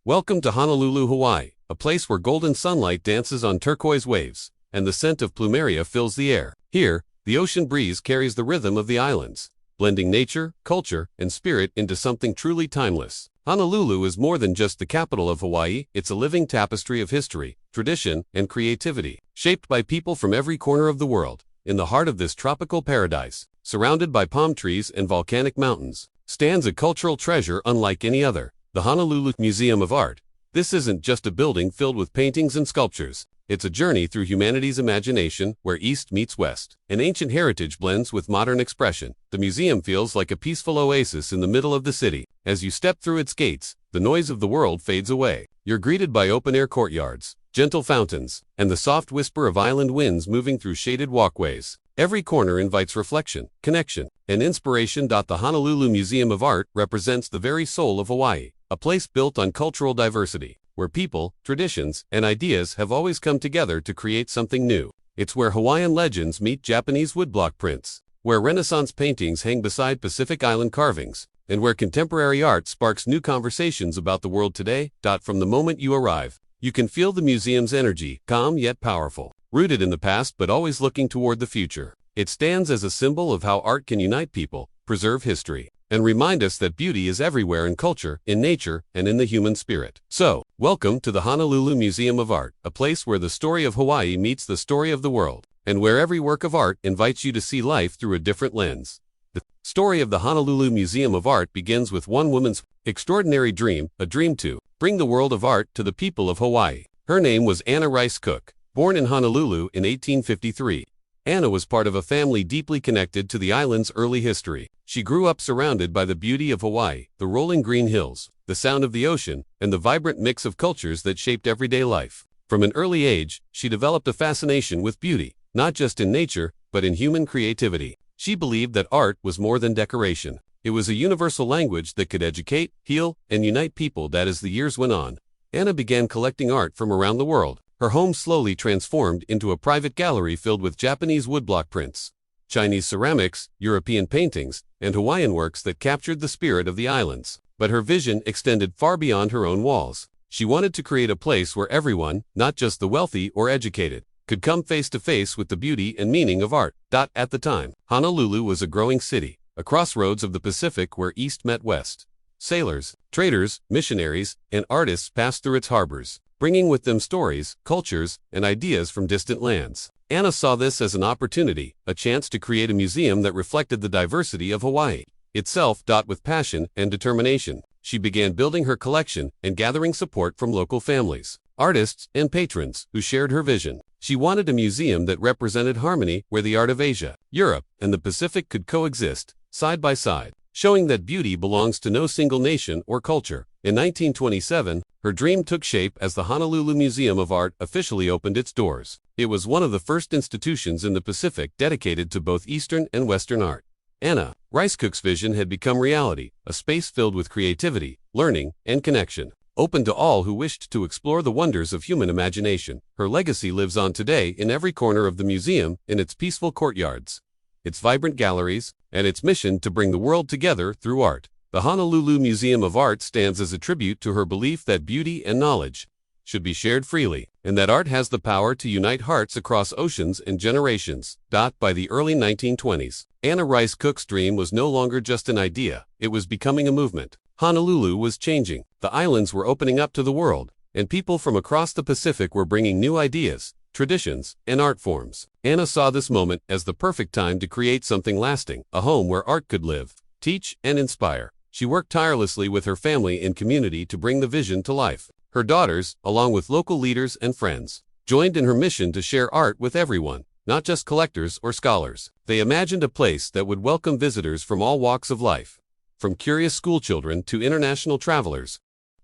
Welcome to Honolulu, Hawaii, a place where golden sunlight dances on turquoise waves, and the scent of plumeria fills the air. Here, the ocean breeze carries the rhythm of the islands, blending nature, culture, and spirit into something truly timeless. Honolulu is more than just the capital of Hawaii, it's a living tapestry of history, tradition, and creativity, shaped by people from every corner of the world. In the heart of this tropical paradise, surrounded by palm trees and volcanic mountains, stands a cultural treasure unlike any other, the Honolulu Museum of Art. This isn't just a building filled with paintings and sculptures. It's a journey through humanity's imagination where East meets West. An ancient heritage blends with modern expression. The museum feels like a peaceful oasis in the middle of the city. As you step through its gates, the noise of the world fades away. You're greeted by open-air courtyards, gentle fountains, and the soft whisper of island winds moving through shaded walkways. Every corner invites reflection, connection, and inspiration. The Honolulu Museum of Art represents the very soul of Hawaii, a place built on cultural diversity, where people, traditions, and ideas have always come together to create something new. It's where Hawaiian legends meet Japanese woodblock prints, where Renaissance paintings hang beside Pacific Island carvings, and where contemporary art sparks new conversations about the world today. From the moment you arrive, you can feel the museum's energy, calm yet powerful, rooted in the past but always looking toward the future. It stands as a symbol of how art can unite people, preserve history, and remind us that beauty is everywhere in culture, in nature, and in the human spirit. So, welcome to the Honolulu Museum of Art, a place where the story of Hawaii meets the story of the world, and where every work of art invites you to see life through a different lens. The story of the Honolulu Museum of Art begins with one woman's extraordinary dream, a dream to bring the world of art to the people of Hawaii. Her name was Anna Rice Cook, born in Honolulu in 1853. Anna was part of a family deeply connected to the island's early history. She grew up surrounded by the beauty of Hawaii, the rolling green hills, the sound of the ocean, and the vibrant mix of cultures that shaped everyday life. From an early age, she developed a fascination with beauty, not just in nature, but in human creativity. She believed that art was more than decoration. It was a universal language that could educate, heal, and unite people. As the years went on, Anna began collecting art from around the world. Her home slowly transformed into a private gallery filled with Japanese woodblock prints, Chinese ceramics, European paintings, and Hawaiian works that captured the spirit of the islands. But her vision extended far beyond her own walls. She wanted to create a place where everyone, not just the wealthy or educated, could come face to face with the beauty and meaning of art. At the time, Honolulu was a growing city, a crossroads of the Pacific where East met West. Sailors, traders, missionaries, and artists passed through its harbors, bringing with them stories, cultures, and ideas from distant lands. Anna saw this as an opportunity, a chance to create a museum that reflected the diversity of Hawaii itself. With passion and determination, she began building her collection and gathering support from local families, artists, and patrons who shared her vision. She wanted a museum that represented harmony where the art of Asia, Europe, and the Pacific could coexist, side by side, showing that beauty belongs to no single nation or culture. In 1927, her dream took shape as the Honolulu Museum of Art officially opened its doors. It was one of the first institutions in the Pacific dedicated to both Eastern and Western art. Anna Rice Cook's vision had become reality, a space filled with creativity, learning, and connection, open to all who wished to explore the wonders of human imagination. Her legacy lives on today in every corner of the museum, in its peaceful courtyards, its vibrant galleries, and its mission to bring the world together through art. The Honolulu Museum of Art stands as a tribute to her belief that beauty and knowledge should be shared freely, and that art has the power to unite hearts across oceans and generations. By the early 1920s, Anna Rice Cook's dream was no longer just an idea, it was becoming a movement. Honolulu was changing, the islands were opening up to the world, and people from across the Pacific were bringing new ideas, traditions, and art forms. Anna saw this moment as the perfect time to create something lasting, a home where art could live, teach, and inspire. She worked tirelessly with her family and community to bring the vision to life. Her daughters, along with local leaders and friends, joined in her mission to share art with everyone, not just collectors or scholars. They imagined a place that would welcome visitors from all walks of life, from curious schoolchildren to international travelers.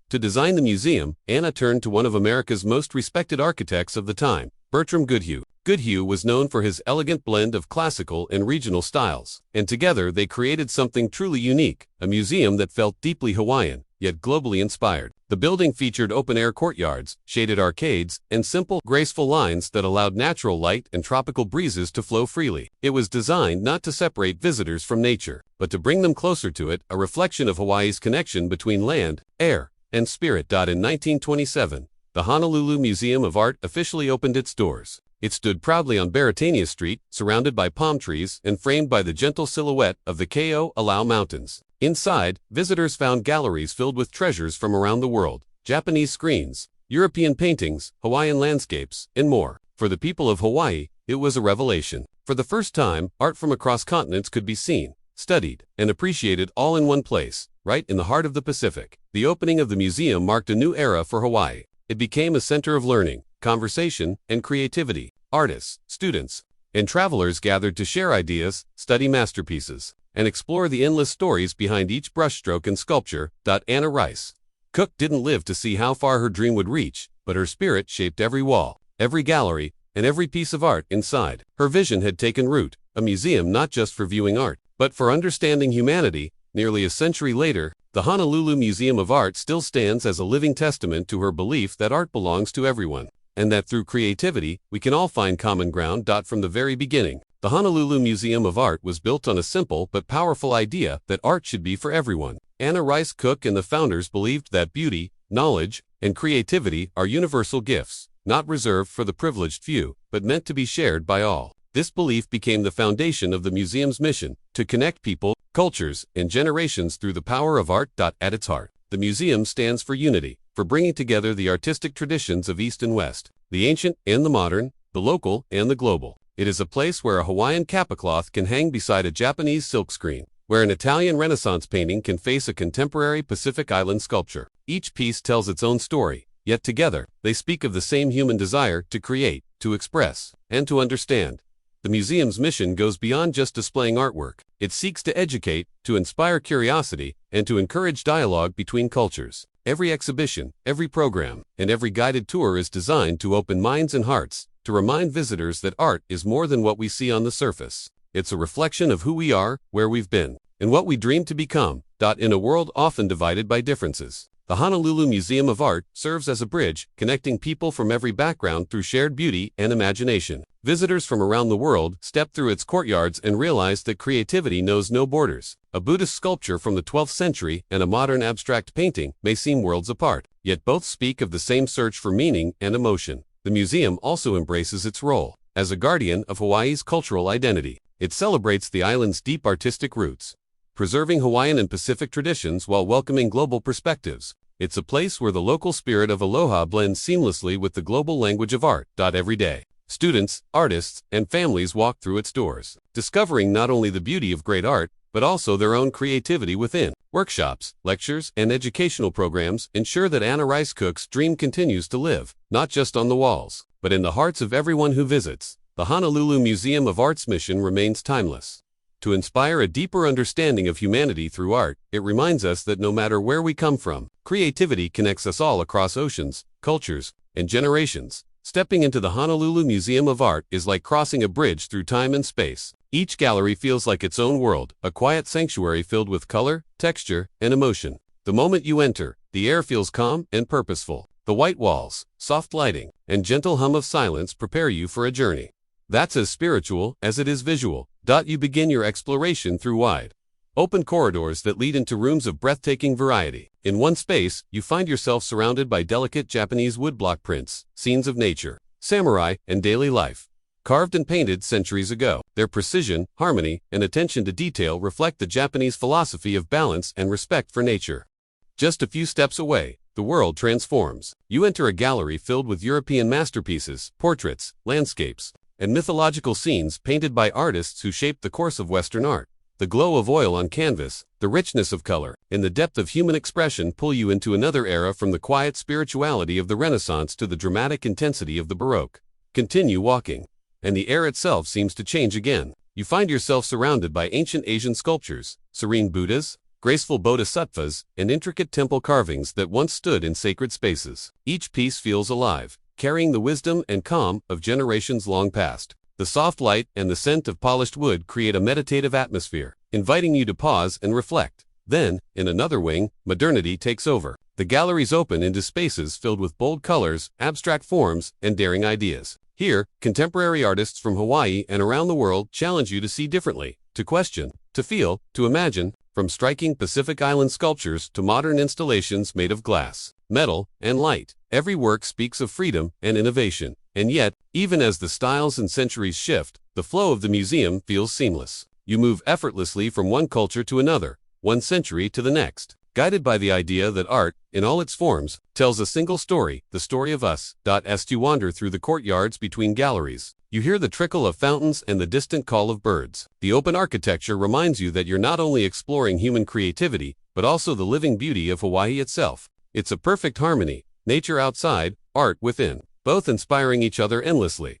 To design the museum, Anna turned to one of America's most respected architects of the time, Bertram Goodhue. Goodhue was known for his elegant blend of classical and regional styles, and together they created something truly unique, a museum that felt deeply Hawaiian, yet globally inspired. The building featured open-air courtyards, shaded arcades, and simple, graceful lines that allowed natural light and tropical breezes to flow freely. It was designed not to separate visitors from nature, but to bring them closer to it, a reflection of Hawaii's connection between land, air, and spirit. In 1927, the Honolulu Museum of Art officially opened its doors. It stood proudly on Baratania Street, surrounded by palm trees and framed by the gentle silhouette of the Keo'alau Mountains. Inside, visitors found galleries filled with treasures from around the world, Japanese screens, European paintings, Hawaiian landscapes, and more. For the people of Hawaii, it was a revelation. For the first time, art from across continents could be seen, studied, and appreciated all in one place, right in the heart of the Pacific. The opening of the museum marked a new era for Hawaii. It became a center of learning, conversation, and creativity. Artists, students, and travelers gathered to share ideas, study masterpieces, and explore the endless stories behind each brushstroke and sculpture. Anna Rice Cook didn't live to see how far her dream would reach, but her spirit shaped every wall, every gallery, and every piece of art inside. Her vision had taken root, a museum not just for viewing art, but for understanding humanity. Nearly a century later, the Honolulu Museum of Art still stands as a living testament to her belief that art belongs to everyone, and that through creativity, we can all find common ground. From the very beginning, the Honolulu Museum of Art was built on a simple but powerful idea that art should be for everyone. Anna Rice Cook and the founders believed that beauty, knowledge, and creativity are universal gifts, not reserved for the privileged few, but meant to be shared by all. This belief became the foundation of the museum's mission, to connect people, cultures, and generations through the power of art. At its heart, the museum stands for unity, for bringing together the artistic traditions of East and West, the ancient and the modern, the local and the global. It is a place where a Hawaiian kapa cloth can hang beside a Japanese silkscreen, where an Italian Renaissance painting can face a contemporary Pacific Island sculpture. Each piece tells its own story, yet together, they speak of the same human desire to create, to express, and to understand. The museum's mission goes beyond just displaying artwork. It seeks to educate, to inspire curiosity, and to encourage dialogue between cultures. Every exhibition, every program, and every guided tour is designed to open minds and hearts, to remind visitors that art is more than what we see on the surface. It's a reflection of who we are, where we've been, and what we dream to become. In a world often divided by differences, the Honolulu Museum of Art serves as a bridge, connecting people from every background through shared beauty and imagination. Visitors from around the world step through its courtyards and realize that creativity knows no borders. A Buddhist sculpture from the 12th century and a modern abstract painting may seem worlds apart, yet both speak of the same search for meaning and emotion. The museum also embraces its role as a guardian of Hawaii's cultural identity. It celebrates the island's deep artistic roots, preserving Hawaiian and Pacific traditions while welcoming global perspectives. It's a place where the local spirit of aloha blends seamlessly with the global language of art. Every day, students, artists, and families walk through its doors, discovering not only the beauty of great art, but also their own creativity within. Workshops, lectures, and educational programs ensure that Anna Rice Cook's dream continues to live, not just on the walls, but in the hearts of everyone who visits. The Honolulu Museum of Art's mission remains timeless. To inspire a deeper understanding of humanity through art, it reminds us that no matter where we come from, creativity connects us all across oceans, cultures, and generations. Stepping into the Honolulu Museum of Art is like crossing a bridge through time and space. Each gallery feels like its own world, a quiet sanctuary filled with color, texture, and emotion. The moment you enter, the air feels calm and purposeful. The white walls, soft lighting, and gentle hum of silence prepare you for a journey that's as spiritual as it is visual. You begin your exploration through wide, open corridors that lead into rooms of breathtaking variety. In one space, you find yourself surrounded by delicate Japanese woodblock prints, scenes of nature, samurai, and daily life, carved and painted centuries ago. Their precision, harmony, and attention to detail reflect the Japanese philosophy of balance and respect for nature. Just a few steps away, the world transforms. You enter a gallery filled with European masterpieces, portraits, landscapes, and mythological scenes painted by artists who shaped the course of Western art. The glow of oil on canvas, the richness of color, and the depth of human expression pull you into another era, from the quiet spirituality of the Renaissance to the dramatic intensity of the Baroque. Continue walking, and the air itself seems to change again. You find yourself surrounded by ancient Asian sculptures, serene Buddhas, graceful bodhisattvas, and intricate temple carvings that once stood in sacred spaces. Each piece feels alive, carrying the wisdom and calm of generations long past. The soft light and the scent of polished wood create a meditative atmosphere, inviting you to pause and reflect. Then, in another wing, modernity takes over. The galleries open into spaces filled with bold colors, abstract forms, and daring ideas. Here, contemporary artists from Hawaii and around the world challenge you to see differently. to question, to feel, to imagine, from striking Pacific Island sculptures to modern installations made of glass, metal, and light. Every work speaks of freedom and innovation, and yet, even as the styles and centuries shift, the flow of the museum feels seamless. You move effortlessly from one culture to another, one century to the next, guided by the idea that art, in all its forms, tells a single story, the story of us. As you wander through the courtyards between galleries, you hear the trickle of fountains and the distant call of birds. The open architecture reminds you that you're not only exploring human creativity, but also the living beauty of Hawaii itself. It's a perfect harmony, nature outside, art within, both inspiring each other endlessly.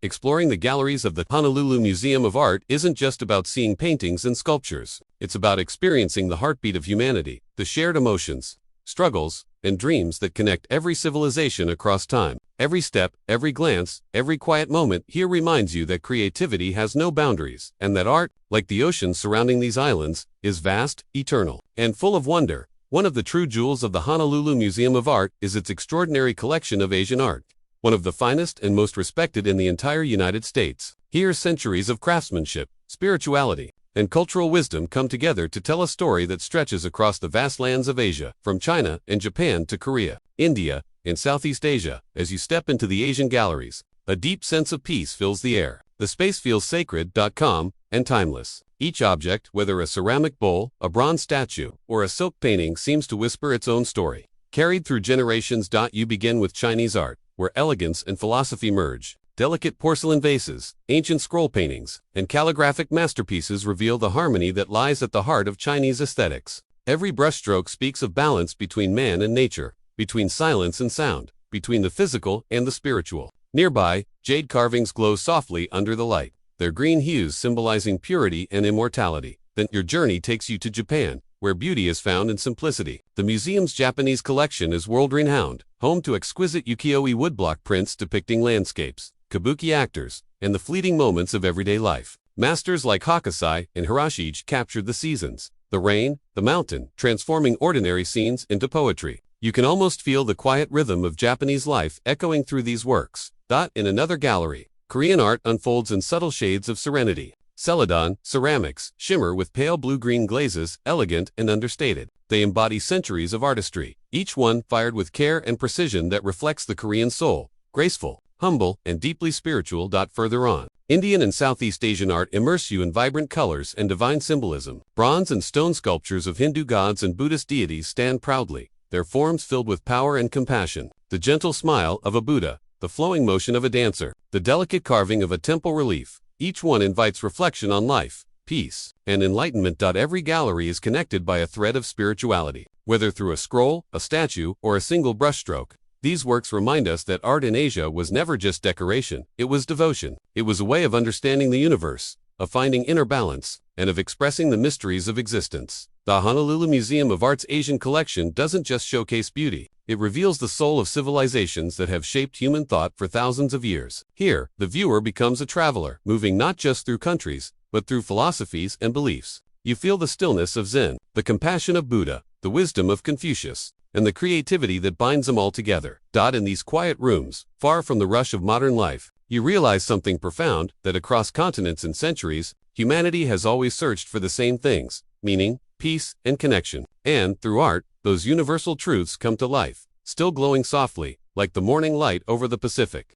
Exploring the galleries of the Honolulu Museum of Art isn't just about seeing paintings and sculptures. It's about experiencing the heartbeat of humanity, the shared emotions, struggles, and dreams that connect every civilization across time. Every step, every glance, every quiet moment here reminds you that creativity has no boundaries, and that art, like the ocean surrounding these islands, is vast, eternal, and full of wonder. One of the true jewels of the Honolulu Museum of Art is its extraordinary collection of Asian art, one of the finest and most respected in the entire United States. Here, centuries of craftsmanship, spirituality, and cultural wisdom come together to tell a story that stretches across the vast lands of Asia, from China and Japan to Korea, India, and Southeast Asia. As you step into the Asian galleries, a deep sense of peace fills the air. The space feels sacred, calm, and timeless. Each object, whether a ceramic bowl, a bronze statue, or a silk painting, seems to whisper its own story, carried through generations. You begin with Chinese art, where elegance and philosophy merge. Delicate porcelain vases, ancient scroll paintings, and calligraphic masterpieces reveal the harmony that lies at the heart of Chinese aesthetics. Every brushstroke speaks of balance between man and nature, between silence and sound, between the physical and the spiritual. Nearby, jade carvings glow softly under the light, their green hues symbolizing purity and immortality. Then your journey takes you to Japan, where beauty is found in simplicity. The museum's Japanese collection is world-renowned, home to exquisite ukiyo-e woodblock prints depicting landscapes, kabuki actors, and the fleeting moments of everyday life. Masters like Hakusai and Hirashige captured the seasons, the rain, the mountain, transforming ordinary scenes into poetry. You can almost feel the quiet rhythm of Japanese life echoing through these works. In another gallery, Korean art unfolds in subtle shades of serenity. Celadon ceramics shimmer with pale blue-green glazes, elegant and understated. They embody centuries of artistry, each one fired with care and precision that reflects the Korean soul, graceful, humble, and deeply spiritual. Further on, Indian and Southeast Asian art immerse you in vibrant colors and divine symbolism. Bronze and stone sculptures of Hindu gods and Buddhist deities stand proudly, their forms filled with power and compassion. The gentle smile of a Buddha, the flowing motion of a dancer, the delicate carving of a temple relief. Each one invites reflection on life, peace, and enlightenment. Every gallery is connected by a thread of spirituality. Whether through a scroll, a statue, or a single brushstroke, these works remind us that art in Asia was never just decoration, it was devotion. It was a way of understanding the universe, of finding inner balance, and of expressing the mysteries of existence. The Honolulu Museum of Art's Asian collection doesn't just showcase beauty, it reveals the soul of civilizations that have shaped human thought for thousands of years. Here, the viewer becomes a traveler, moving not just through countries, but through philosophies and beliefs. You feel the stillness of Zen, the compassion of Buddha, the wisdom of Confucius, and the creativity that binds them all together. In these quiet rooms, far from the rush of modern life, you realize something profound, that across continents and centuries, humanity has always searched for the same things: meaning, peace, and connection. And, through art, those universal truths come to life, still glowing softly, like the morning light over the Pacific.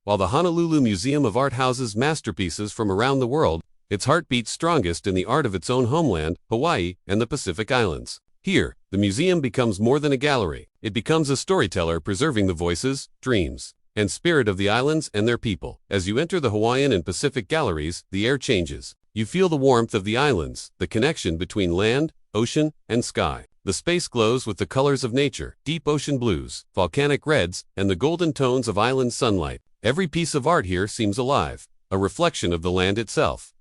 While the Honolulu Museum of Art houses masterpieces from around the world, its heart beats strongest in the art of its own homeland, Hawaii, and the Pacific Islands. Here, the museum becomes more than a gallery. It becomes a storyteller preserving the voices, dreams, and spirit of the islands and their people. As you enter the Hawaiian and Pacific galleries, the air changes. You feel the warmth of the islands, the connection between land, ocean, and sky. The space glows with the colors of nature, deep ocean blues, volcanic reds, and the golden tones of island sunlight. Every piece of art here seems alive, a reflection of the land itself.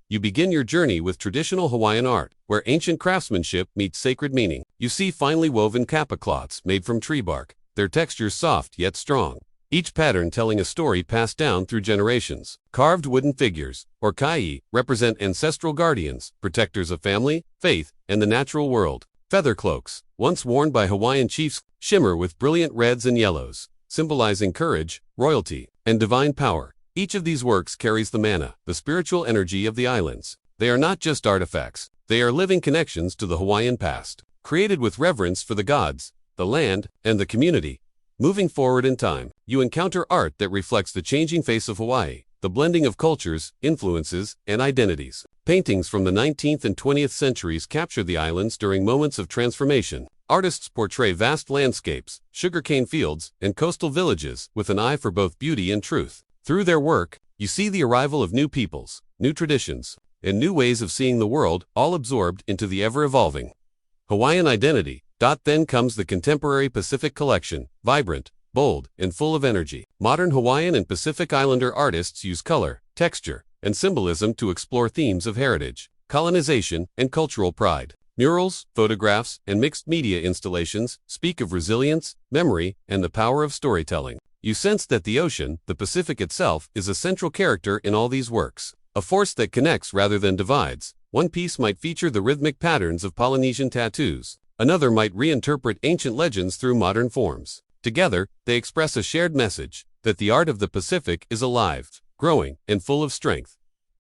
You begin your journey with traditional Hawaiian art, where ancient craftsmanship meets sacred meaning. You see finely woven kapa cloths made from tree bark, their textures soft yet strong, each pattern telling a story passed down through generations. Carved wooden figures, or kai, represent ancestral guardians, protectors of family, faith, and the natural world. Feather cloaks, once worn by Hawaiian chiefs, shimmer with brilliant reds and yellows, symbolizing courage, royalty, and divine power. Each of these works carries the mana, the spiritual energy of the islands. They are not just artifacts, they are living connections to the Hawaiian past, created with reverence for the gods, the land, and the community. Moving forward in time, you encounter art that reflects the changing face of Hawaii, the blending of cultures, influences, and identities. Paintings from the 19th and 20th centuries capture the islands during moments of transformation. Artists portray vast landscapes, sugarcane fields, and coastal villages with an eye for both beauty and truth. Through their work, you see the arrival of new peoples, new traditions, and new ways of seeing the world, all absorbed into the ever-evolving Hawaiian identity. Then comes the contemporary Pacific collection, vibrant, bold, and full of energy. Modern Hawaiian and Pacific Islander artists use color, texture, and symbolism to explore themes of heritage, colonization, and cultural pride. Murals, photographs, and mixed media installations speak of resilience, memory, and the power of storytelling. You sense that the ocean, the Pacific itself, is a central character in all these works, a force that connects rather than divides. One piece might feature the rhythmic patterns of Polynesian tattoos. Another might reinterpret ancient legends through modern forms. Together, they express a shared message that the art of the Pacific is alive, growing, and full of strength.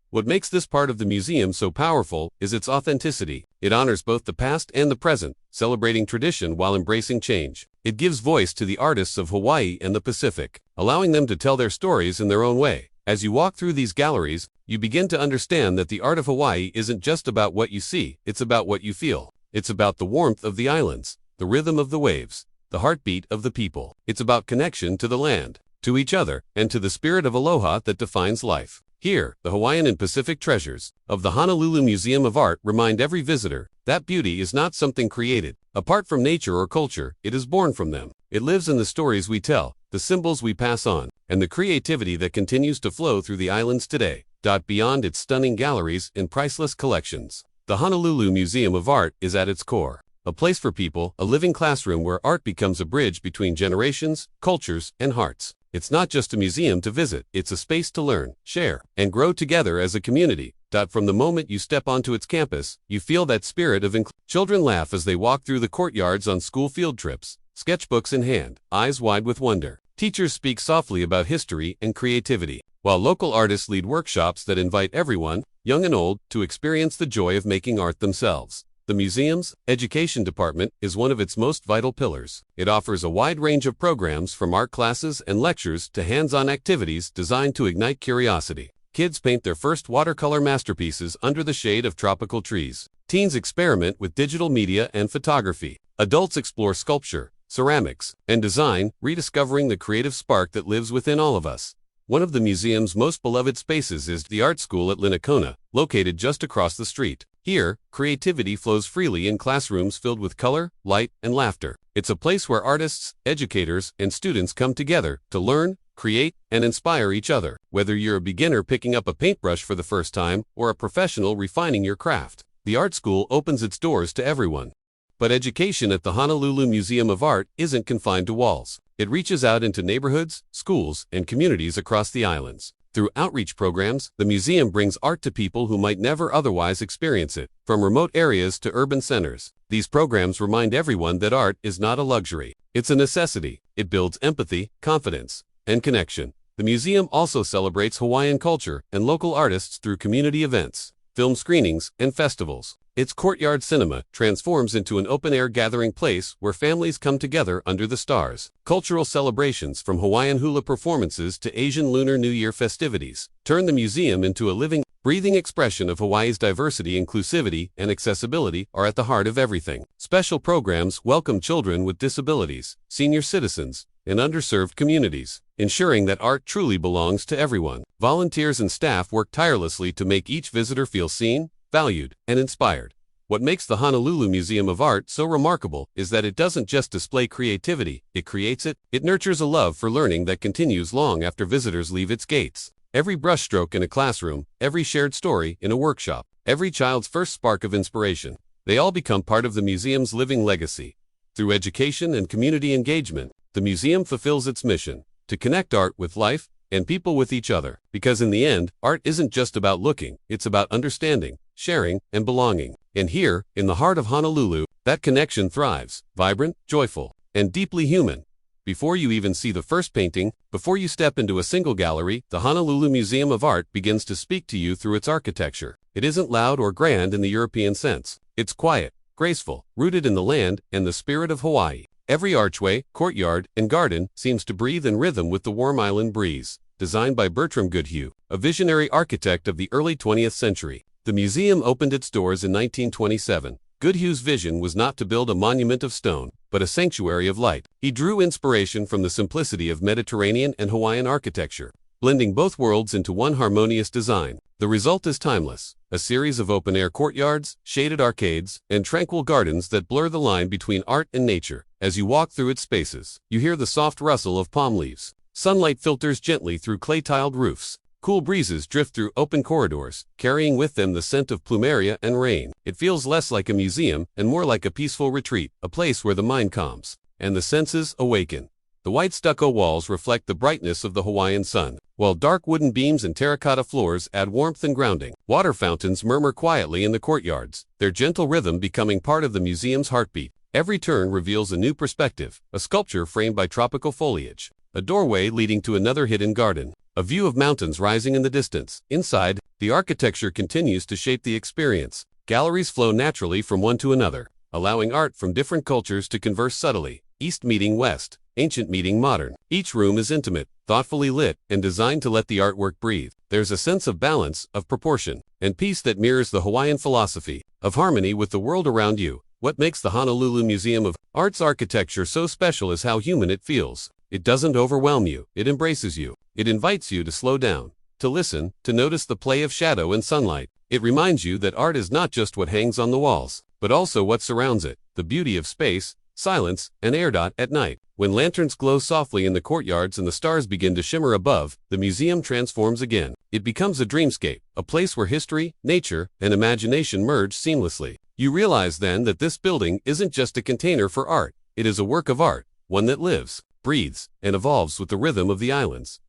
What makes this part of the museum so powerful is its authenticity. It honors both the past and the present, celebrating tradition while embracing change. It gives voice to the artists of Hawaii and the Pacific, allowing them to tell their stories in their own way. As you walk through these galleries, you begin to understand that the art of Hawaii isn't just about what you see, it's about what you feel. It's about the warmth of the islands, the rhythm of the waves, the heartbeat of the people. It's about connection to the land, to each other, and to the spirit of aloha that defines life. Here, the Hawaiian and Pacific treasures of the Honolulu Museum of Art remind every visitor that beauty is not something created apart from nature or culture, it is born from them. It lives in the stories we tell, the symbols we pass on, and the creativity that continues to flow through the islands today. Beyond its stunning galleries and priceless collections, the Honolulu Museum of Art is at its core, a place for people, a living classroom where art becomes a bridge between generations, cultures, and hearts. It's not just a museum to visit, it's a space to learn, share, and grow together as a community. From the moment you step onto its campus, you feel that spirit of inclusion. Children laugh as they walk through the courtyards on school field trips, sketchbooks in hand, eyes wide with wonder. Teachers speak softly about history and creativity, while local artists lead workshops that invite everyone, young and old, to experience the joy of making art themselves. The museum's education department is one of its most vital pillars. It offers a wide range of programs from art classes and lectures to hands-on activities designed to ignite curiosity. Kids paint their first watercolor masterpieces under the shade of tropical trees. Teens experiment with digital media and photography. Adults explore sculpture, ceramics, and design, rediscovering the creative spark that lives within all of us. One of the museum's most beloved spaces is the art school at Linakona, located just across the street. Here, creativity flows freely in classrooms filled with color, light, and laughter. It's a place where artists, educators, and students come together to learn, create, and inspire each other. Whether you're a beginner picking up a paintbrush for the first time or a professional refining your craft, the art school opens its doors to everyone. But education at the Honolulu Museum of Art isn't confined to walls. It reaches out into neighborhoods, schools, and communities across the islands. Through outreach programs, the museum brings art to people who might never otherwise experience it, from remote areas to urban centers. These programs remind everyone that art is not a luxury. It's a necessity. It builds empathy, confidence, and connection. The museum also celebrates Hawaiian culture and local artists through community events, film screenings, and festivals. Its courtyard cinema transforms into an open-air gathering place where families come together under the stars. Cultural celebrations from Hawaiian hula performances to Asian Lunar New Year festivities turn the museum into a living, breathing expression of Hawaii's diversity, inclusivity, and accessibility are at the heart of everything. Special programs welcome children with disabilities, senior citizens, and underserved communities, ensuring that art truly belongs to everyone. Volunteers and staff work tirelessly to make each visitor feel seen, valued, and inspired. What makes the Honolulu Museum of Art so remarkable is that it doesn't just display creativity, it creates it. It nurtures a love for learning that continues long after visitors leave its gates. Every brushstroke in a classroom, every shared story in a workshop, every child's first spark of inspiration, they all become part of the museum's living legacy. Through education and community engagement, the museum fulfills its mission to connect art with life and people with each other. Because in the end, art isn't just about looking, it's about understanding, sharing, and belonging. And here, in the heart of Honolulu, that connection thrives, vibrant, joyful, and deeply human. Before you even see the first painting, before you step into a single gallery, the Honolulu Museum of Art begins to speak to you through its architecture, It isn't loud or grand in the European sense. It's quiet, graceful, rooted in the land and the spirit of Hawaii. Every archway, courtyard, and garden seems to breathe in rhythm with the warm island breeze. Designed by Bertram Goodhue, a visionary architect of the early 20th century. The museum opened its doors in 1927. Goodhue's vision was not to build a monument of stone, but a sanctuary of light. He drew inspiration from the simplicity of Mediterranean and Hawaiian architecture, blending both worlds into one harmonious design. The result is timeless, a series of open-air courtyards, shaded arcades, and tranquil gardens that blur the line between art and nature. As you walk through its spaces, you hear the soft rustle of palm leaves. Sunlight filters gently through clay-tiled roofs. Cool breezes drift through open corridors, carrying with them the scent of plumeria and rain. It feels less like a museum and more like a peaceful retreat, a place where the mind calms and the senses awaken. The white stucco walls reflect the brightness of the Hawaiian sun, while dark wooden beams and terracotta floors add warmth and grounding. Water fountains murmur quietly in the courtyards, their gentle rhythm becoming part of the museum's heartbeat. Every turn reveals a new perspective, a sculpture framed by tropical foliage, a doorway leading to another hidden garden, a view of mountains rising in the distance. Inside, the architecture continues to shape the experience. Galleries flow naturally from one to another, allowing art from different cultures to converse subtly, East meeting West, ancient meeting modern. Each room is intimate, thoughtfully lit, and designed to let the artwork breathe. There's a sense of balance, of proportion, and peace that mirrors the Hawaiian philosophy of harmony with the world around you. What makes the Honolulu Museum of Art's architecture so special is how human it feels. It doesn't overwhelm you, it embraces you. It invites you to slow down, to listen, to notice the play of shadow and sunlight. It reminds you that art is not just what hangs on the walls, but also what surrounds it, the beauty of space, silence, and air. At night, when lanterns glow softly in the courtyards and the stars begin to shimmer above, the museum transforms again. It becomes a dreamscape, a place where history, nature, and imagination merge seamlessly. You realize then that this building isn't just a container for art, it is a work of art, one that lives, breathes, and evolves with the rhythm of the islands.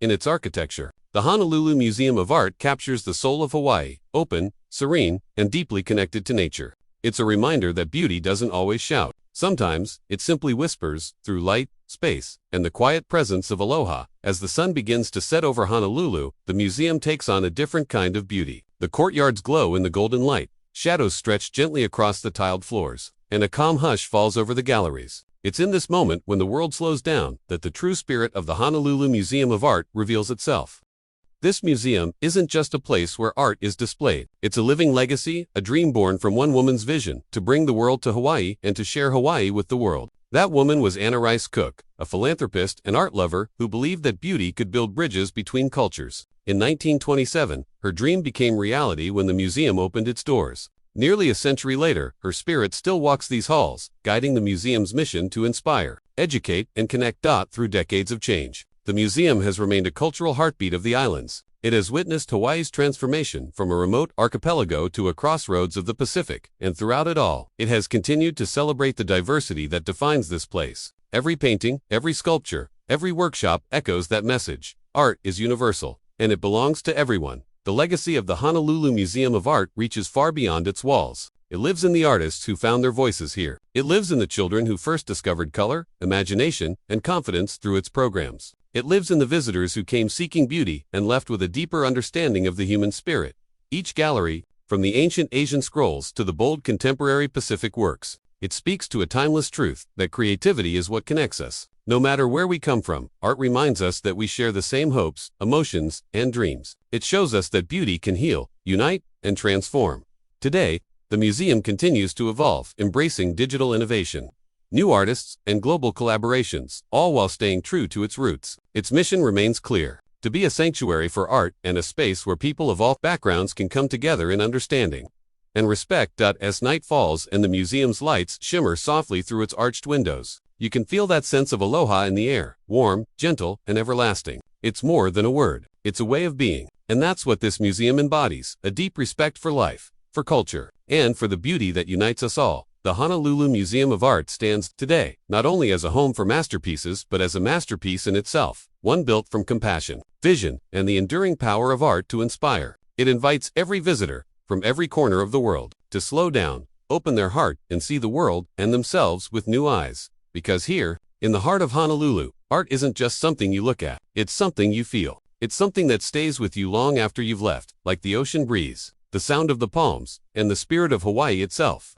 In its architecture, the Honolulu Museum of Art captures the soul of Hawaii, open, serene, and deeply connected to nature. It's a reminder that beauty doesn't always shout. Sometimes, it simply whispers, through light, space, and the quiet presence of aloha. As the sun begins to set over Honolulu, the museum takes on a different kind of beauty. The courtyards glow in the golden light, shadows stretch gently across the tiled floors, and a calm hush falls over the galleries. It's in this moment, when the world slows down, that the true spirit of the Honolulu Museum of Art reveals itself. This museum isn't just a place where art is displayed. It's a living legacy, a dream born from one woman's vision, to bring the world to Hawaii and to share Hawaii with the world. That woman was Anna Rice Cook, a philanthropist and art lover who believed that beauty could build bridges between cultures. In 1927, her dream became reality when the museum opened its doors. Nearly a century later, her spirit still walks these halls, guiding the museum's mission to inspire, educate, and connect. Through decades of change, the museum has remained a cultural heartbeat of the islands. It has witnessed Hawaii's transformation from a remote archipelago to a crossroads of the Pacific, and throughout it all, it has continued to celebrate the diversity that defines this place. Every painting, every sculpture, every workshop echoes that message. Art is universal, and it belongs to everyone. The legacy of the Honolulu Museum of Art reaches far beyond its walls. It lives in the artists who found their voices here. It lives in the children who first discovered color, imagination, and confidence through its programs. It lives in the visitors who came seeking beauty and left with a deeper understanding of the human spirit. Each gallery, from the ancient Asian scrolls to the bold contemporary Pacific works, it speaks to a timeless truth, that creativity is what connects us. No matter where we come from, art reminds us that we share the same hopes, emotions, and dreams. It shows us that beauty can heal, unite, and transform. Today, the museum continues to evolve, embracing digital innovation, new artists, and global collaborations, all while staying true to its roots. Its mission remains clear: to be a sanctuary for art and a space where people of all backgrounds can come together in understanding and respect. As night falls and the museum's lights shimmer softly through its arched windows, you can feel that sense of aloha in the air, warm, gentle, and everlasting. It's more than a word, it's a way of being. And that's what this museum embodies: a deep respect for life, for culture, and for the beauty that unites us all. The Honolulu Museum of Art stands today not only as a home for masterpieces, but as a masterpiece in itself, one built from compassion, vision, and the enduring power of art to inspire. It invites every visitor, from every corner of the world, to slow down, open their heart, and see the world and themselves with new eyes. Because here, in the heart of Honolulu, art isn't just something you look at, it's something you feel. It's something that stays with you long after you've left, like the ocean breeze, the the sound of the palms, and the spirit of Hawaii itself.